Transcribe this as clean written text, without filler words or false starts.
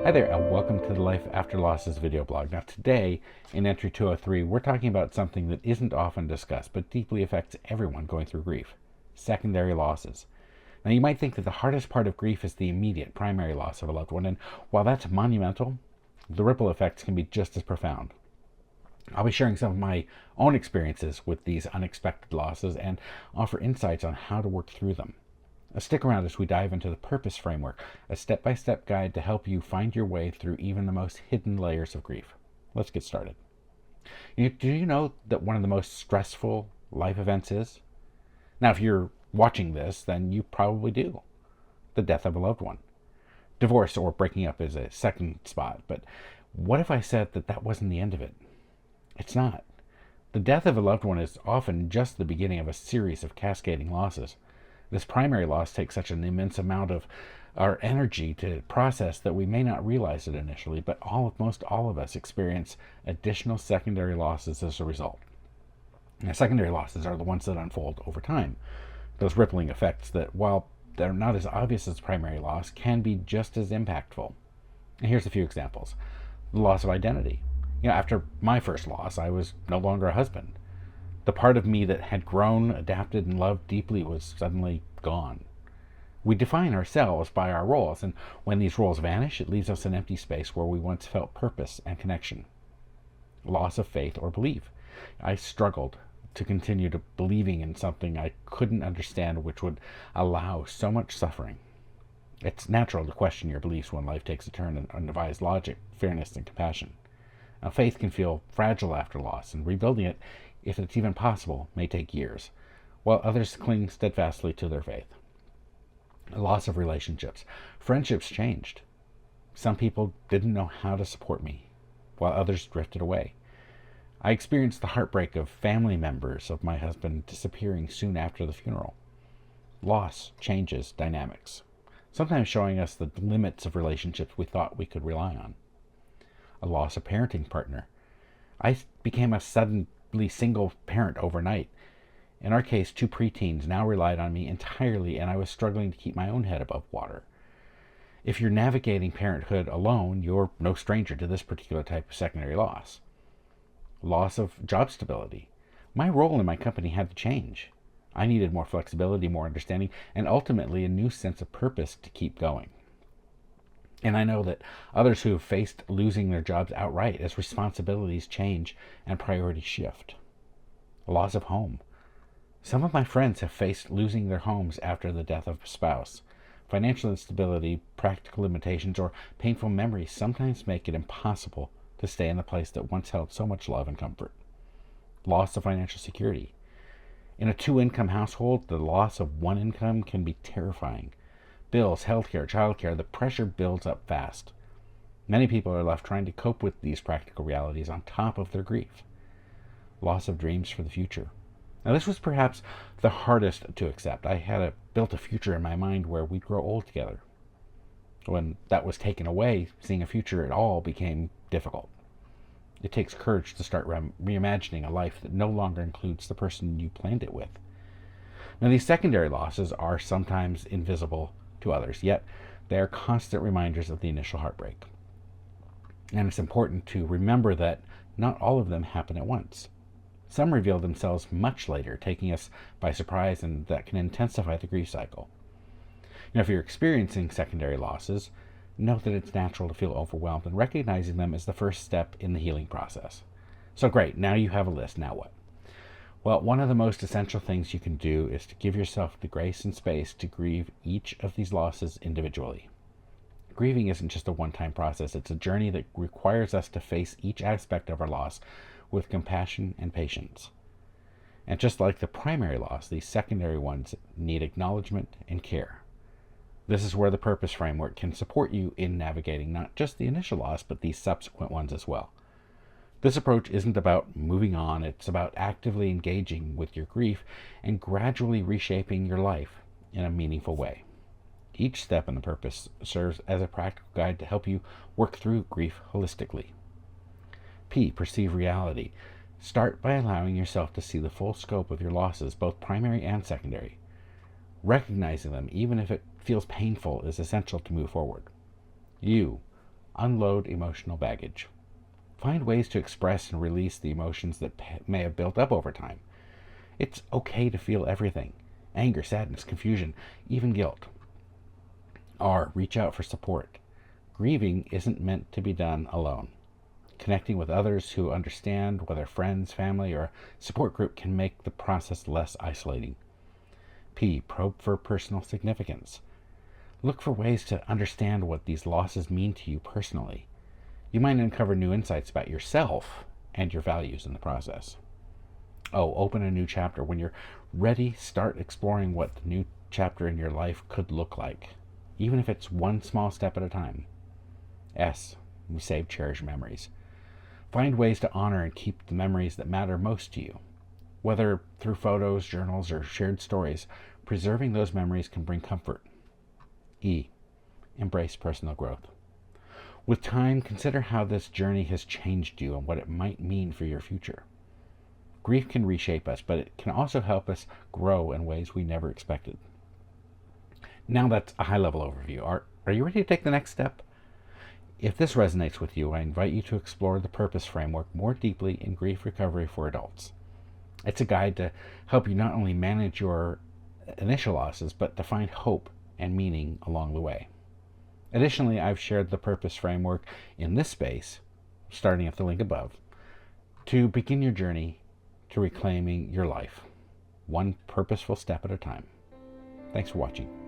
Hi there, and welcome to the Life After Losses video blog. Now today, in Entry 203, we're talking about something that isn't often discussed, but deeply affects everyone going through grief: secondary losses. Now you might think that the hardest part of grief is the immediate primary loss of a loved one, and while that's monumental, the ripple effects can be just as profound. I'll be sharing some of my own experiences with these unexpected losses and offer insights on how to work through them. Stick around as we dive into the Purpose Framework, a step-by-step guide to help you find your way through even the most hidden layers of grief. Let's get started. Do you know that one of the most stressful life events is? Now, if you're watching this, then you probably do. The death of a loved one. Divorce or breaking up is a second spot, but what if I said that that wasn't the end of it? It's not. The death of a loved one is often just the beginning of a series of cascading losses. This primary loss takes such an immense amount of our energy to process that we may not realize it initially, but most all of us experience additional secondary losses as a result. Now, secondary losses are the ones that unfold over time. Those rippling effects that, while they're not as obvious as primary loss, can be just as impactful. And here's a few examples. The loss of identity. After my first loss, I was no longer a husband. The part of me that had grown, adapted, and loved deeply was suddenly gone. We define ourselves by our roles, and when these roles vanish, it leaves us an empty space where we once felt purpose and connection. Loss of faith or belief. I struggled to continue to believing in something I couldn't understand, which would allow so much suffering. It's natural to question your beliefs when life takes a turn and defies logic, fairness, and compassion. Now, faith can feel fragile after loss, and rebuilding it, if it's even possible, may take years, while others cling steadfastly to their faith. A loss of relationships. Friendships changed. Some people didn't know how to support me, while others drifted away. I experienced the heartbreak of family members of my husband disappearing soon after the funeral. Loss changes dynamics, sometimes showing us the limits of relationships we thought we could rely on. A loss of parenting partner. I became a suddenly single parent overnight. In our case, 2 preteens now relied on me entirely, and I was struggling to keep my own head above water. If you're navigating parenthood alone, you're no stranger to this particular type of secondary loss. Loss of job stability. My role in my company had to change. I needed more flexibility, more understanding, and ultimately a new sense of purpose to keep going. And I know that others who have faced losing their jobs outright as responsibilities change and priorities shift. A loss of home. Some of my friends have faced losing their homes after the death of a spouse. Financial instability, practical limitations, or painful memories sometimes make it impossible to stay in the place that once held so much love and comfort. Loss of financial security. In a 2-income household, the loss of one income can be terrifying. Bills, healthcare, childcare, the pressure builds up fast. Many people are left trying to cope with these practical realities on top of their grief. Loss of dreams for the future. Now, this was perhaps the hardest to accept. I had built a future in my mind where we'd grow old together. When that was taken away, seeing a future at all became difficult. It takes courage to start reimagining a life that no longer includes the person you planned it with. Now, these secondary losses are sometimes invisible to others, yet they are constant reminders of the initial heartbreak. And it's important to remember that not all of them happen at once. Some reveal themselves much later, taking us by surprise, and that can intensify the grief cycle. If you're experiencing secondary losses, know that it's natural to feel overwhelmed, and recognizing them is the first step in the healing process. So great, now you have a list. Now what? Well, one of the most essential things you can do is to give yourself the grace and space to grieve each of these losses individually. Grieving isn't just a one-time process. It's a journey that requires us to face each aspect of our loss with compassion and patience. And just like the primary loss, these secondary ones need acknowledgement and care. This is where the Purpose Framework can support you in navigating not just the initial loss, but these subsequent ones as well. This approach isn't about moving on, it's about actively engaging with your grief and gradually reshaping your life in a meaningful way. Each step in the purpose serves as a practical guide to help you work through grief holistically. P. Perceive reality. Start by allowing yourself to see the full scope of your losses, both primary and secondary. Recognizing them, even if it feels painful, is essential to move forward. U. unload emotional baggage. Find ways to express and release the emotions that may have built up over time. It's okay to feel everything: anger, sadness, confusion, even guilt. R. Reach out for support. Grieving isn't meant to be done alone. Connecting with others who understand, whether friends, family, or a support group, can make the process less isolating. P. Probe for personal significance. Look for ways to understand what these losses mean to you personally. You might uncover new insights about yourself and your values in the process. O. Open a new chapter. When you're ready, start exploring what the new chapter in your life could look like, even if it's one small step at a time. S. Save cherished memories. Find ways to honor and keep the memories that matter most to you. Whether through photos, journals, or shared stories, preserving those memories can bring comfort. E. Embrace personal growth. With time, consider how this journey has changed you and what it might mean for your future. Grief can reshape us, but it can also help us grow in ways we never expected. Now that's a high-level overview. Are you ready to take the next step? If this resonates with you, I invite you to explore the Purpose Framework more deeply in Grief Recovery for Adults. It's a guide to help you not only manage your initial losses, but to find hope and meaning along the way. Additionally, I've shared the Purpose Framework in this space, starting at the link above, to begin your journey to reclaiming your life, one purposeful step at a time. Thanks for watching.